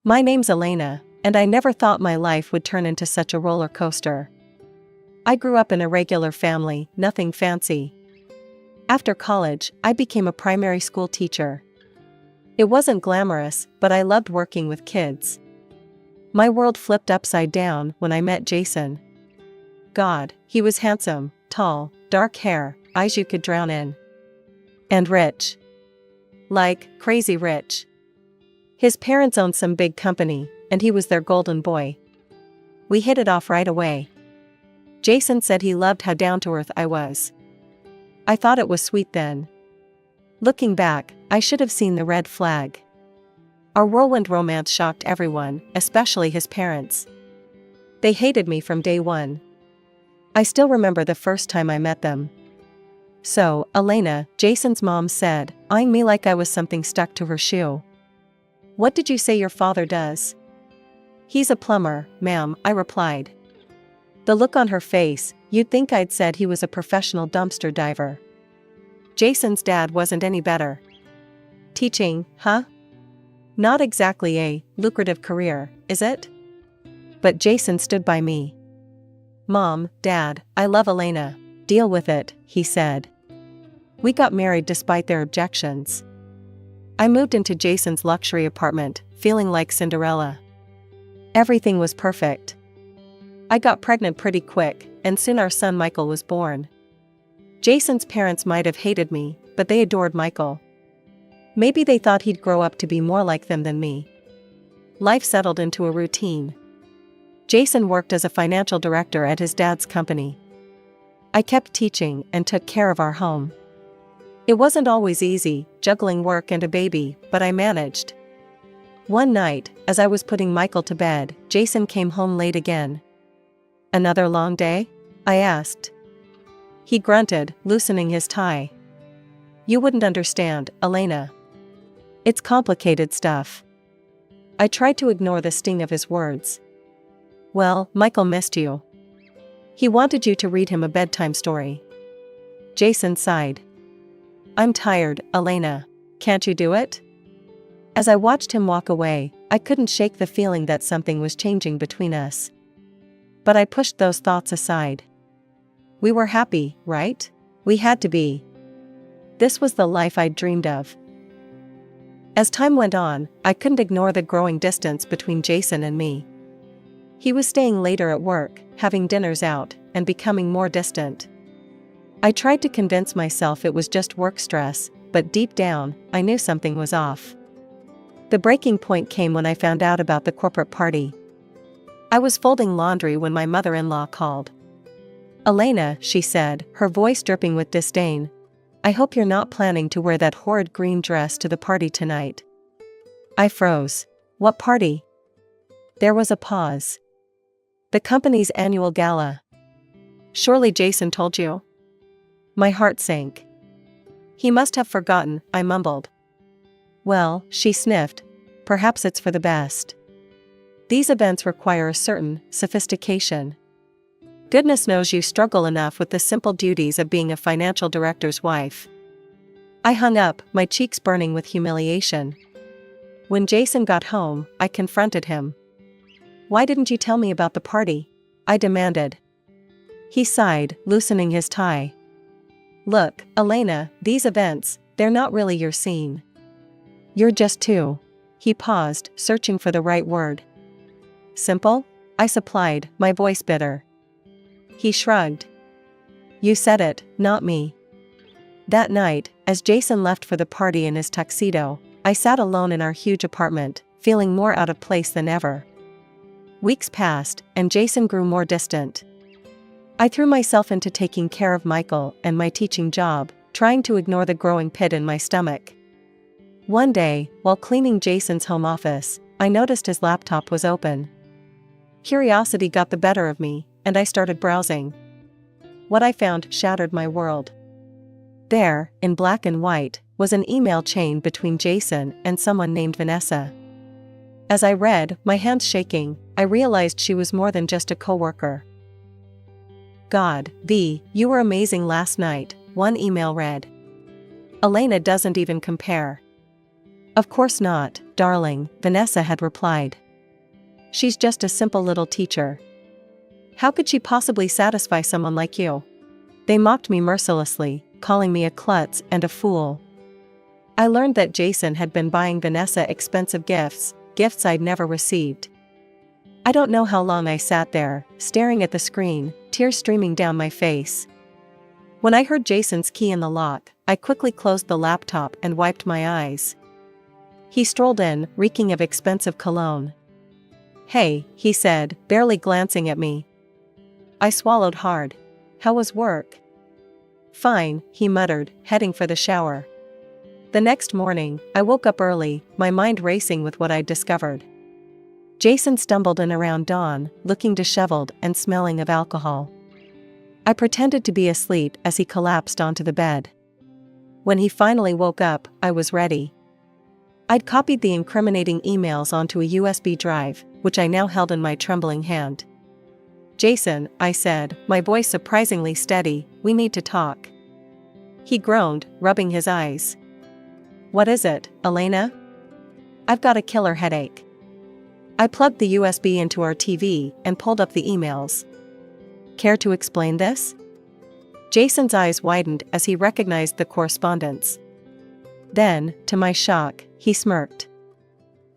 My name's Elena, and I never thought my life would turn into such a roller coaster. I grew up in a regular family, nothing fancy. After college, I became a primary school teacher. It wasn't glamorous, but I loved working with kids. My world flipped upside down when I met Jason. God, he was handsome, tall, dark hair, eyes you could drown in. And rich. Like, crazy rich. His parents owned some big company, and he was their golden boy. We hit it off right away. Jason said he loved how down-to-earth I was. I thought it was sweet then. Looking back, I should have seen the red flag. Our whirlwind romance shocked everyone, especially his parents. They hated me from day one. I still remember the first time I met them. So, Elena, Jason's mom said, eyeing me like I was something stuck to her shoe. What did you say your father does? He's a plumber, ma'am, I replied. The look on her face, you'd think I'd said he was a professional dumpster diver. Jason's dad wasn't any better. Teaching, huh? Not exactly a lucrative career, is it? But Jason stood by me. Mom, Dad, I love Elena. Deal with it, he said. We got married despite their objections. I moved into Jason's luxury apartment, feeling like Cinderella. Everything was perfect. I got pregnant pretty quick, and soon our son Michael was born. Jason's parents might have hated me, but they adored Michael. Maybe they thought he'd grow up to be more like them than me. Life settled into a routine. Jason worked as a financial director at his dad's company. I kept teaching and took care of our home. It wasn't always easy, juggling work and a baby, but I managed. One night, as I was putting Michael to bed, Jason came home late again. Another long day? I asked. He grunted, loosening his tie. You wouldn't understand, Elena. It's complicated stuff. I tried to ignore the sting of his words. Well, Michael missed you. He wanted you to read him a bedtime story. Jason sighed. I'm tired, Elena. Can't you do it? As I watched him walk away, I couldn't shake the feeling that something was changing between us. But I pushed those thoughts aside. We were happy, right? We had to be. This was the life I'd dreamed of. As time went on, I couldn't ignore the growing distance between Jason and me. He was staying later at work, having dinners out, and becoming more distant. I tried to convince myself it was just work stress, but deep down, I knew something was off. The breaking point came when I found out about the corporate party. I was folding laundry when my mother-in-law called. Elena, she said, her voice dripping with disdain. I hope you're not planning to wear that horrid green dress to the party tonight. I froze. What party? There was a pause. The company's annual gala. Surely Jason told you? My heart sank. He must have forgotten, I mumbled. Well, she sniffed. Perhaps it's for the best. These events require a certain sophistication. Goodness knows you struggle enough with the simple duties of being a financial director's wife. I hung up, my cheeks burning with humiliation. When Jason got home, I confronted him. Why didn't you tell me about the party? I demanded. He sighed, loosening his tie. Look, Elena, these events, they're not really your scene. You're just too. He paused, searching for the right word. Simple? I supplied, my voice bitter. He shrugged. You said it, not me. That night, as Jason left for the party in his tuxedo, I sat alone in our huge apartment, feeling more out of place than ever. Weeks passed, and Jason grew more distant. I threw myself into taking care of Michael and my teaching job, trying to ignore the growing pit in my stomach. One day, while cleaning Jason's home office, I noticed his laptop was open. Curiosity got the better of me, and I started browsing. What I found shattered my world. There, in black and white, was an email chain between Jason and someone named Vanessa. As I read, my hands shaking, I realized she was more than just a coworker. God, V, you were amazing last night, one email read. Elena doesn't even compare. Of course not, darling, Vanessa had replied. She's just a simple little teacher. How could she possibly satisfy someone like you? They mocked me mercilessly, calling me a klutz and a fool. I learned that Jason had been buying Vanessa expensive gifts I'd never received. I don't know how long I sat there, staring at the screen, tears streaming down my face. When I heard Jason's key in the lock, I quickly closed the laptop and wiped my eyes. He strolled in, reeking of expensive cologne. "Hey," he said, barely glancing at me. I swallowed hard. "How was work?" "Fine," he muttered, heading for the shower. The next morning, I woke up early, my mind racing with what I'd discovered. Jason stumbled in around dawn, looking disheveled and smelling of alcohol. I pretended to be asleep as he collapsed onto the bed. When he finally woke up, I was ready. I'd copied the incriminating emails onto a USB drive, which I now held in my trembling hand. "Jason," I said, my voice surprisingly steady, "we need to talk." He groaned, rubbing his eyes. "What is it, Elena?" "I've got a killer headache." I plugged the USB into our TV and pulled up the emails. "Care to explain this?" Jason's eyes widened as he recognized the correspondence. Then, to my shock, he smirked.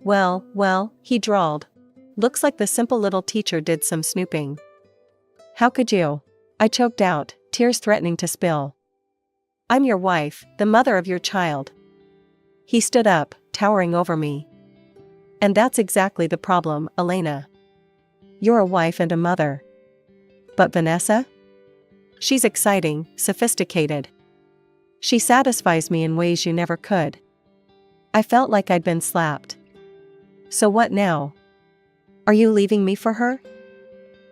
Well, he drawled. "Looks like the simple little teacher did some snooping." "How could you?" I choked out, tears threatening to spill. "I'm your wife, the mother of your child." He stood up, towering over me. "And that's exactly the problem, Elena. You're a wife and a mother. But Vanessa? She's exciting, sophisticated. She satisfies me in ways you never could." I felt like I'd been slapped. "So what now? Are you leaving me for her?"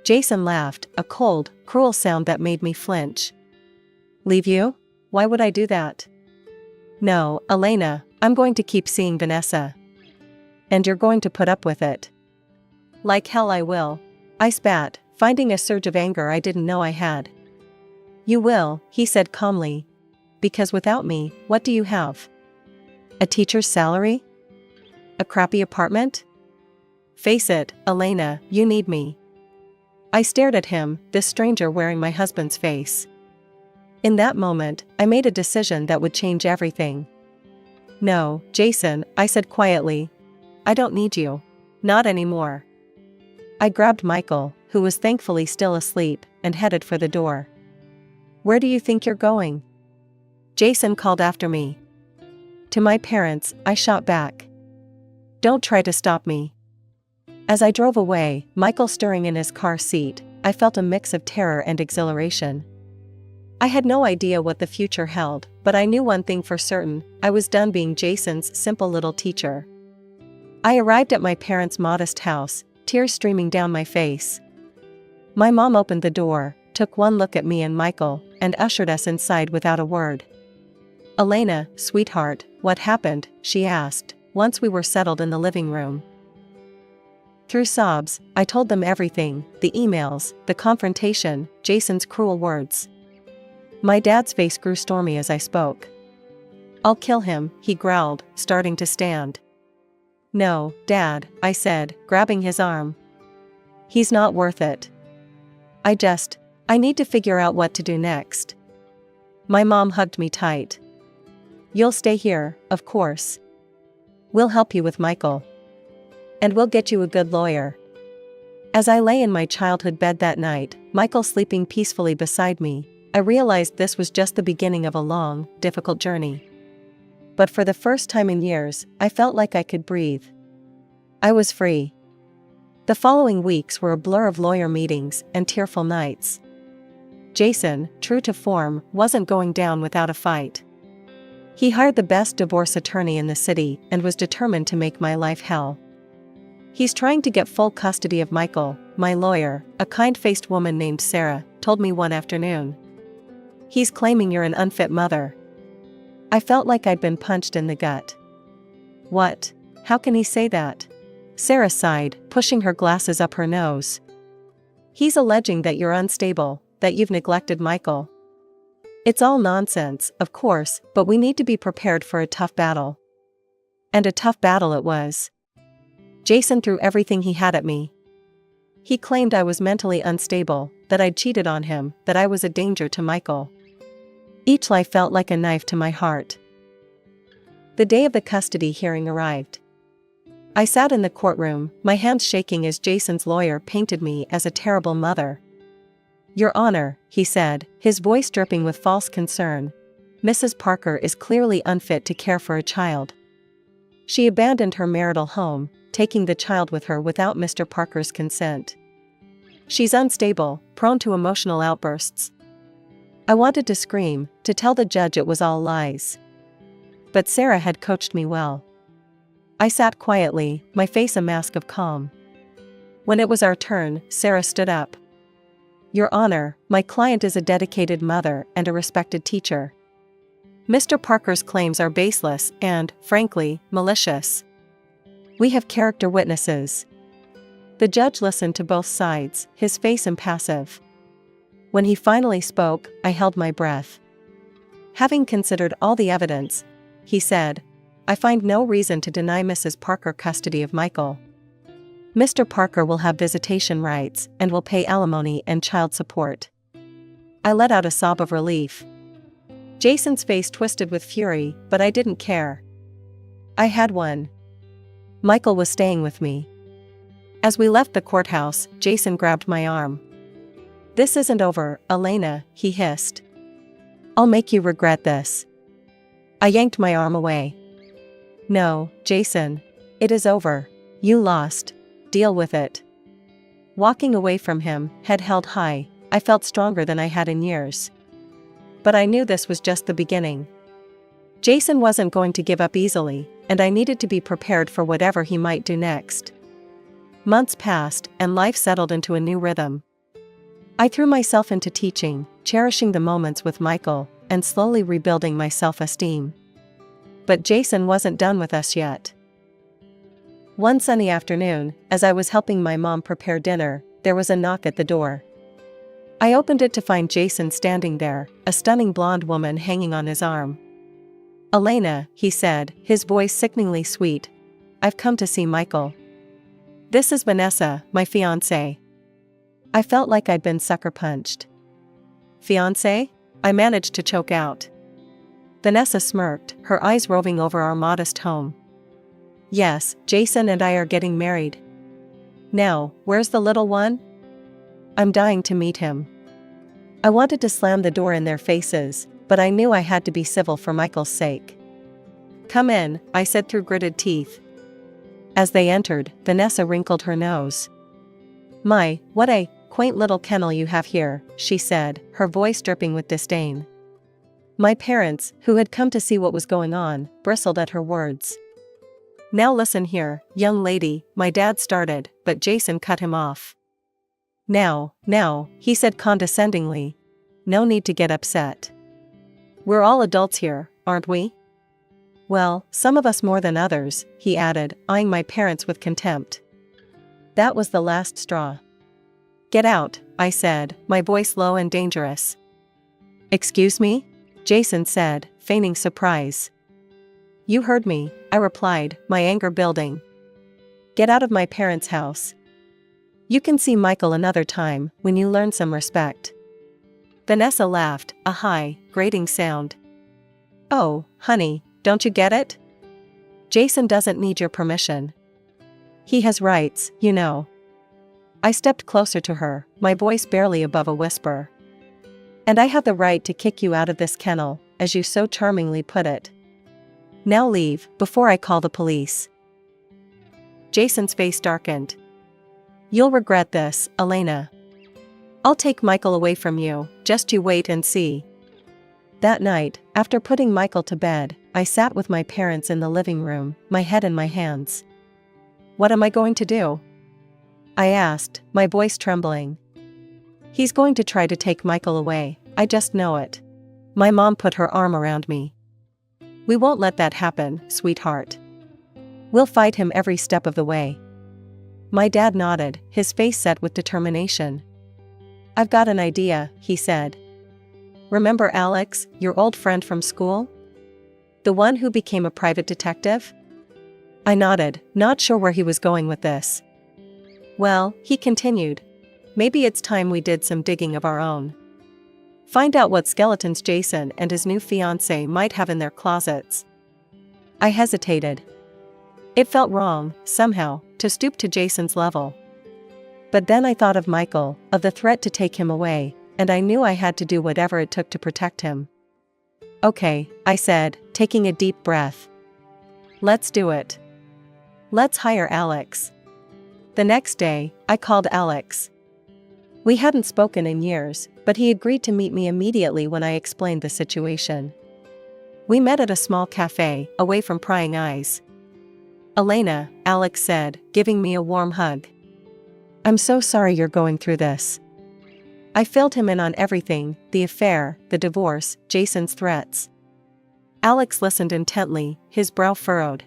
Jason laughed, a cold, cruel sound that made me flinch. "Leave you? Why would I do that?" "No, Elena, I'm going to keep seeing Vanessa. And you're going to put up with it." "Like hell I will." I spat, finding a surge of anger I didn't know I had. "You will," he said calmly. "Because without me, what do you have? A teacher's salary? A crappy apartment? Face it, Elena, you need me." I stared at him, this stranger wearing my husband's face. In that moment, I made a decision that would change everything. "No, Jason," I said quietly. "I don't need you. Not anymore." I grabbed Michael, who was thankfully still asleep, and headed for the door. "Where do you think you're going?" Jason called after me. "To my parents," I shot back. "Don't try to stop me." As I drove away, Michael stirring in his car seat, I felt a mix of terror and exhilaration. I had no idea what the future held, but I knew one thing for certain: I was done being Jason's simple little teacher. I arrived at my parents' modest house, tears streaming down my face. My mom opened the door, took one look at me and Michael, and ushered us inside without a word. "Elena, sweetheart, what happened?" she asked, once we were settled in the living room. Through sobs, I told them everything: the emails, the confrontation, Jason's cruel words. My dad's face grew stormy as I spoke. "I'll kill him," he growled, starting to stand. "No, Dad," I said, grabbing his arm. "He's not worth it. I need to figure out what to do next." My mom hugged me tight. "You'll stay here, of course. We'll help you with Michael. And we'll get you a good lawyer." As I lay in my childhood bed that night, Michael sleeping peacefully beside me, I realized this was just the beginning of a long, difficult journey. But for the first time in years, I felt like I could breathe. I was free. The following weeks were a blur of lawyer meetings and tearful nights. Jason, true to form, wasn't going down without a fight. He hired the best divorce attorney in the city and was determined to make my life hell. "He's trying to get full custody of Michael," my lawyer, a kind-faced woman named Sarah, told me one afternoon. "He's claiming you're an unfit mother." I felt like I'd been punched in the gut. "What? How can he say that?" Sarah sighed, pushing her glasses up her nose. "He's alleging that you're unstable, that you've neglected Michael. It's all nonsense, of course, but we need to be prepared for a tough battle." And a tough battle it was. Jason threw everything he had at me. He claimed I was mentally unstable, that I'd cheated on him, that I was a danger to Michael. Each lie felt like a knife to my heart. The day of the custody hearing arrived. I sat in the courtroom, my hands shaking as Jason's lawyer painted me as a terrible mother. "Your Honor," he said, his voice dripping with false concern, "Mrs. Parker is clearly unfit to care for a child. She abandoned her marital home, taking the child with her without Mr. Parker's consent. She's unstable, prone to emotional outbursts." I wanted to scream, to tell the judge it was all lies. But Sarah had coached me well. I sat quietly, my face a mask of calm. When it was our turn, Sarah stood up. "Your Honor, my client is a dedicated mother and a respected teacher. Mr. Parker's claims are baseless and, frankly, malicious. We have character witnesses." The judge listened to both sides, his face impassive. When he finally spoke, I held my breath. "Having considered all the evidence," he said, "I find no reason to deny Mrs. Parker custody of Michael. Mr. Parker will have visitation rights and will pay alimony and child support." I let out a sob of relief. Jason's face twisted with fury, but I didn't care. I had one. Michael was staying with me. As we left the courthouse, Jason grabbed my arm. "This isn't over, Elena," he hissed. "I'll make you regret this." I yanked my arm away. "No, Jason. It is over. You lost. Deal with it." Walking away from him, head held high, I felt stronger than I had in years. But I knew this was just the beginning. Jason wasn't going to give up easily, and I needed to be prepared for whatever he might do next. Months passed, and life settled into a new rhythm. I threw myself into teaching, cherishing the moments with Michael, and slowly rebuilding my self-esteem. But Jason wasn't done with us yet. One sunny afternoon, as I was helping my mom prepare dinner, there was a knock at the door. I opened it to find Jason standing there, a stunning blonde woman hanging on his arm. "Elena," he said, his voice sickeningly sweet, "I've come to see Michael. This is Vanessa, my fiancée." I felt like I'd been sucker punched. "Fiancé?" I managed to choke out. Vanessa smirked, her eyes roving over our modest home. "Yes, Jason and I are getting married." "Now, where's the little one?" "I'm dying to meet him." I wanted to slam the door in their faces, but I knew I had to be civil for Michael's sake. "Come in," I said through gritted teeth. As they entered, Vanessa wrinkled her nose. "My, what a quaint little kennel you have here," she said, her voice dripping with disdain. My parents, who had come to see what was going on, bristled at her words. "Now listen here, young lady," my dad started, but Jason cut him off. Now, he said condescendingly. "No need to get upset. We're all adults here, aren't we?" "Well, some of us more than others," he added, eyeing my parents with contempt. That was the last straw. "Get out," I said, my voice low and dangerous. "Excuse me?" Jason said, feigning surprise. "You heard me," I replied, my anger building. "Get out of my parents' house. You can see Michael another time, when you learn some respect." Vanessa laughed, a high, grating sound. "Oh, honey, don't you get it? Jason doesn't need your permission. He has rights, you know." I stepped closer to her, my voice barely above a whisper. "And I have the right to kick you out of this kennel, as you so charmingly put it. Now leave, before I call the police." Jason's face darkened. "You'll regret this, Elena. I'll take Michael away from you, just you wait and see." That night, after putting Michael to bed, I sat with my parents in the living room, my head in my hands. "What am I going to do?" I asked, my voice trembling. "He's going to try to take Michael away, I just know it." My mom put her arm around me. "We won't let that happen, sweetheart. We'll fight him every step of the way." My dad nodded, his face set with determination. "I've got an idea," he said. "Remember Alex, your old friend from school? The one who became a private detective? I nodded, not sure where he was going with this. Well, he continued, maybe it's time we did some digging of our own. Find out what skeletons Jason and his new fiancée might have in their closets. I hesitated. It felt wrong, somehow, to stoop to Jason's level. But then I thought of Michael, of the threat to take him away, and I knew I had to do whatever it took to protect him. Okay, I said, taking a deep breath. Let's do it. Let's hire Alex. The next day, I called Alex. We hadn't spoken in years, but he agreed to meet me immediately when I explained the situation. We met at a small cafe, away from prying eyes. Elena, Alex said, giving me a warm hug. I'm so sorry you're going through this. I filled him in on everything, the affair, the divorce, Jason's threats. Alex listened intently, his brow furrowed.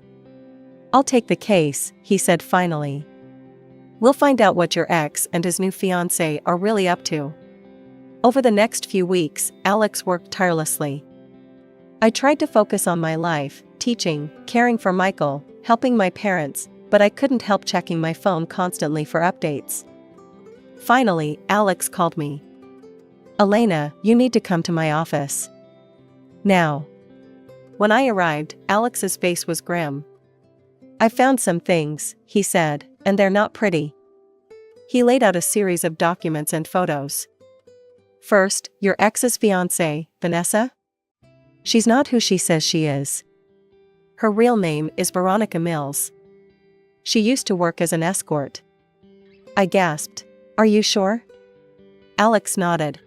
I'll take the case, he said finally. We'll find out what your ex and his new fiancée are really up to. Over the next few weeks, Alex worked tirelessly. I tried to focus on my life, teaching, caring for Michael, helping my parents, but I couldn't help checking my phone constantly for updates. Finally, Alex called me. Elena, you need to come to my office. Now. When I arrived, Alex's face was grim. I found some things, he said, and they're not pretty. He laid out a series of documents and photos. First, your ex's fiancée, Vanessa? She's not who she says she is. Her real name is Veronica Mills. She used to work as an escort. I gasped. Are you sure? Alex nodded.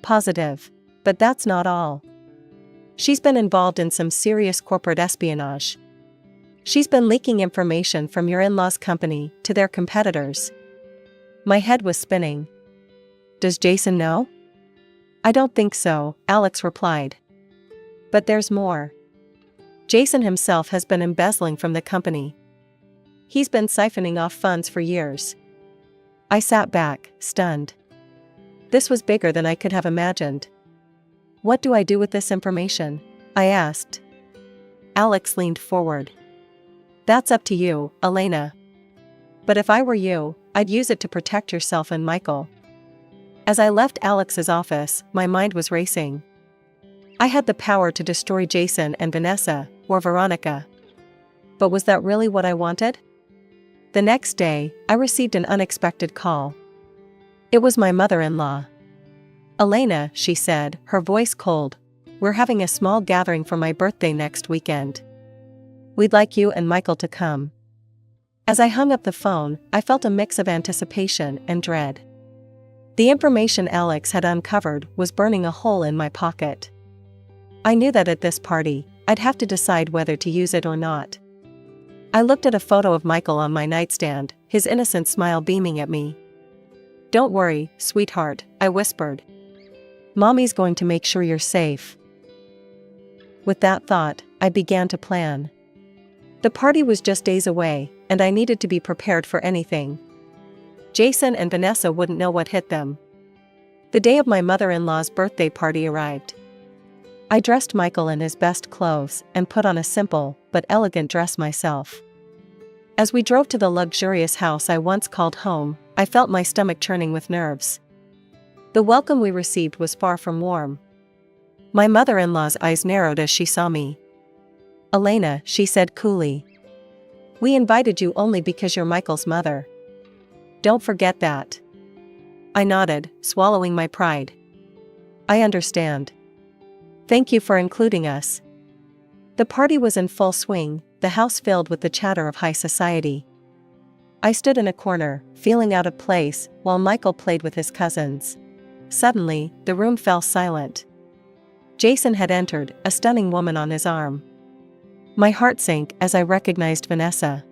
Positive. But that's not all. She's been involved in some serious corporate espionage. She's been leaking information from your in-laws' company to their competitors. My head was spinning. Does Jason know? I don't think so, Alex replied. But there's more. Jason himself has been embezzling from the company. He's been siphoning off funds for years. I sat back, stunned. This was bigger than I could have imagined. What do I do with this information? I asked. Alex leaned forward. That's up to you, Elena. But if I were you, I'd use it to protect yourself and Michael. As I left Alex's office, my mind was racing. I had the power to destroy Jason and Vanessa, or Veronica. But was that really what I wanted? The next day, I received an unexpected call. It was my mother-in-law. Elena, she said, her voice cold, we're having a small gathering for my birthday next weekend. We'd like you and Michael to come. As I hung up the phone, I felt a mix of anticipation and dread. The information Alex had uncovered was burning a hole in my pocket. I knew that at this party, I'd have to decide whether to use it or not. I looked at a photo of Michael on my nightstand, his innocent smile beaming at me. Don't worry, sweetheart, I whispered. Mommy's going to make sure you're safe. With that thought, I began to plan. The party was just days away, and I needed to be prepared for anything. Jason and Vanessa wouldn't know what hit them. The day of my mother-in-law's birthday party arrived. I dressed Michael in his best clothes and put on a simple but elegant dress myself. As we drove to the luxurious house I once called home, I felt my stomach churning with nerves. The welcome we received was far from warm. My mother-in-law's eyes narrowed as she saw me. Elena, she said coolly. We invited you only because you're Michael's mother. Don't forget that. I nodded, swallowing my pride. I understand. Thank you for including us. The party was in full swing, the house filled with the chatter of high society. I stood in a corner, feeling out of place, while Michael played with his cousins. Suddenly, the room fell silent. Jason had entered, a stunning woman on his arm. My heart sank as I recognized Vanessa.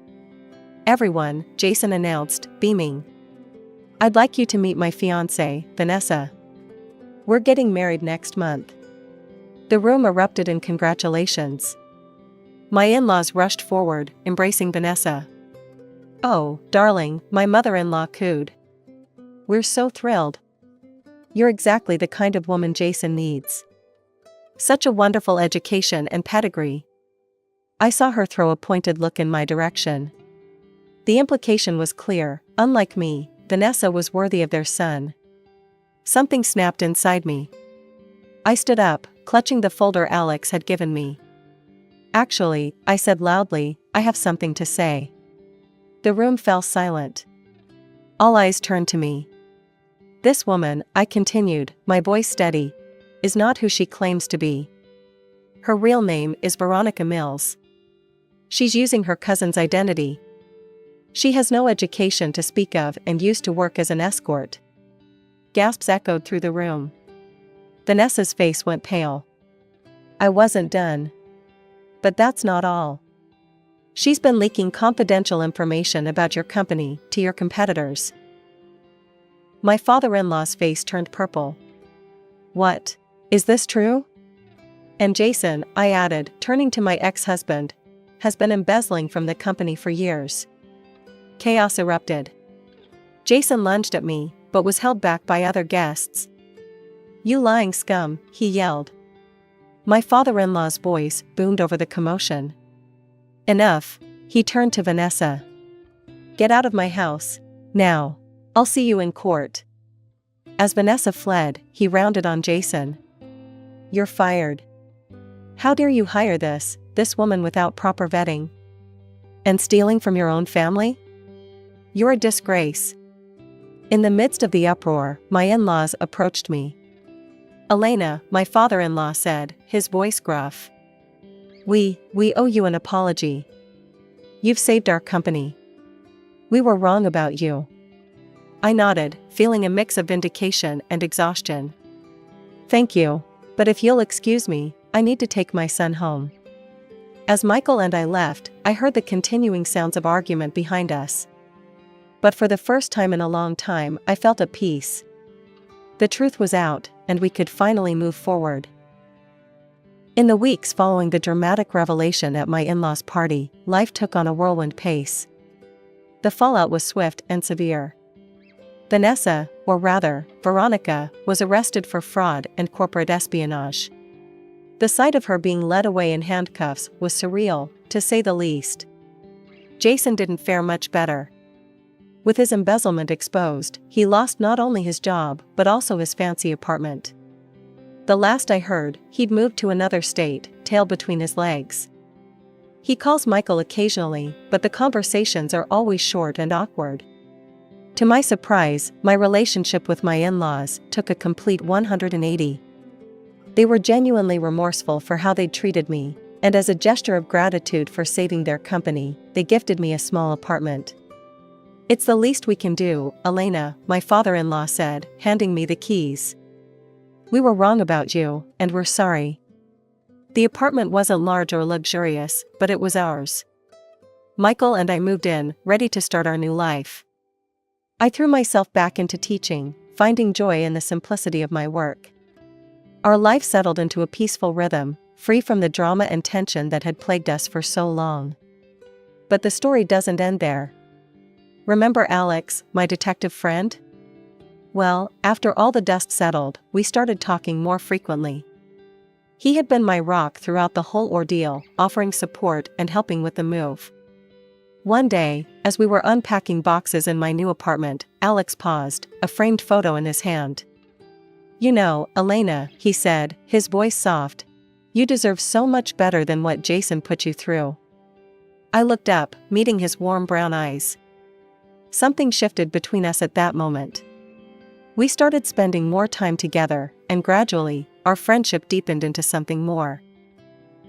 Everyone, Jason announced, beaming. I'd like you to meet my fiancée, Vanessa. We're getting married next month. The room erupted in congratulations. My in-laws rushed forward, embracing Vanessa. Oh, darling, my mother-in-law cooed. We're so thrilled. You're exactly the kind of woman Jason needs. Such a wonderful education and pedigree. I saw her throw a pointed look in my direction. The implication was clear: unlike me, Vanessa was worthy of their son. Something snapped inside me. I stood up, clutching the folder Alex had given me. "Actually," I said loudly, "I have something to say." The room fell silent. All eyes turned to me. "This woman," I continued, my voice steady, "is not who she claims to be. Her real name is Veronica Mills. She's using her cousin's identity. She has no education to speak of and used to work as an escort." Gasps echoed through the room. Vanessa's face went pale. I wasn't done. "But that's not all. She's been leaking confidential information about your company to your competitors." My father-in-law's face turned purple. "What? Is this true?" "And Jason," I added, turning to my ex-husband, "has been embezzling from the company for years." Chaos erupted. Jason lunged at me, but was held back by other guests. "You lying scum," he yelled. My father-in-law's voice boomed over the commotion. "Enough," he turned to Vanessa. "Get out of my house, now. I'll see you in court." As Vanessa fled, he rounded on Jason. "You're fired. How dare you hire this woman without proper vetting? And stealing from your own family? You're a disgrace." In the midst of the uproar, my in-laws approached me. "Elena," my father-in-law said, his voice gruff. We owe you an apology. You've saved our company. We were wrong about you." I nodded, feeling a mix of vindication and exhaustion. "Thank you. But if you'll excuse me, I need to take my son home." As Michael and I left, I heard the continuing sounds of argument behind us. But for the first time in a long time, I felt at peace. The truth was out, and we could finally move forward. In the weeks following the dramatic revelation at my in-laws' party, life took on a whirlwind pace. The fallout was swift and severe. Vanessa, or rather, Veronica, was arrested for fraud and corporate espionage. The sight of her being led away in handcuffs was surreal, to say the least. Jason didn't fare much better. With his embezzlement exposed, he lost not only his job but also his fancy apartment. The last I heard, he'd moved to another state, tail between his legs. He calls Michael occasionally, but the conversations are always short and awkward. To my surprise, my relationship with my in-laws took a complete 180. They were genuinely remorseful for how they'd treated me, and as a gesture of gratitude for saving their company, they gifted me a small apartment. "It's the least we can do, Elena," my father-in-law said, handing me the keys. "We were wrong about you, and we're sorry." The apartment wasn't large or luxurious, but it was ours. Michael and I moved in, ready to start our new life. I threw myself back into teaching, finding joy in the simplicity of my work. Our life settled into a peaceful rhythm, free from the drama and tension that had plagued us for so long. But the story doesn't end there. Remember Alex, my detective friend? Well, after all the dust settled, we started talking more frequently. He had been my rock throughout the whole ordeal, offering support and helping with the move. One day, as we were unpacking boxes in my new apartment, Alex paused, a framed photo in his hand. "You know, Elena," he said, his voice soft, "you deserve so much better than what Jason put you through." I looked up, meeting his warm brown eyes. Something shifted between us at that moment. We started spending more time together, and gradually, our friendship deepened into something more.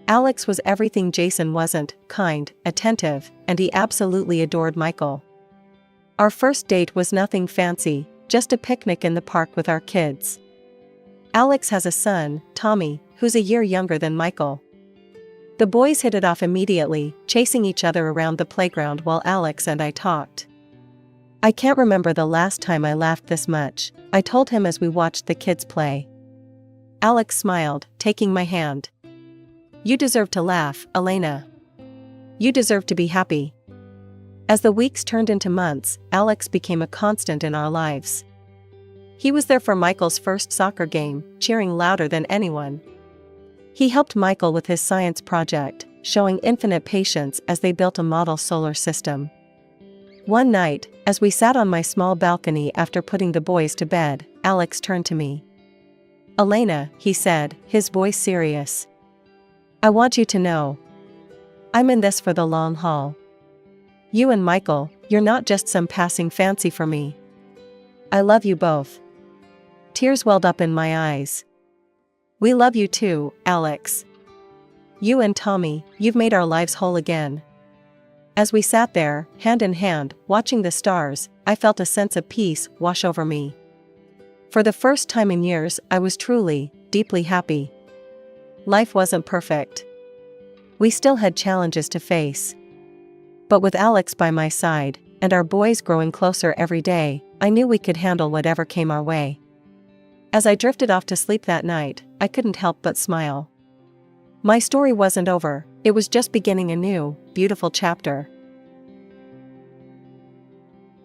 Alex was everything Jason wasn't: kind, attentive, and he absolutely adored Michael. Our first date was nothing fancy, just a picnic in the park with our kids. Alex has a son, Tommy, who's a year younger than Michael. The boys hit it off immediately, chasing each other around the playground while Alex and I talked. "I can't remember the last time I laughed this much," I told him as we watched the kids play. Alex smiled, taking my hand. "You deserve to laugh, Elena. You deserve to be happy." As the weeks turned into months, Alex became a constant in our lives. He was there for Michael's first soccer game, cheering louder than anyone. He helped Michael with his science project, showing infinite patience as they built a model solar system. One night, as we sat on my small balcony after putting the boys to bed, Alex turned to me. "Elena," he said, his voice serious. "I want you to know. I'm in this for the long haul. You and Michael, you're not just some passing fancy for me. I love you both." Tears welled up in my eyes. "We love you too, Alex. You and Tommy, you've made our lives whole again." As we sat there, hand in hand, watching the stars, I felt a sense of peace wash over me. For the first time in years, I was truly, deeply happy. Life wasn't perfect. We still had challenges to face. But with Alex by my side, and our boys growing closer every day, I knew we could handle whatever came our way. As I drifted off to sleep that night, I couldn't help but smile. My story wasn't over, it was just beginning a new, beautiful chapter.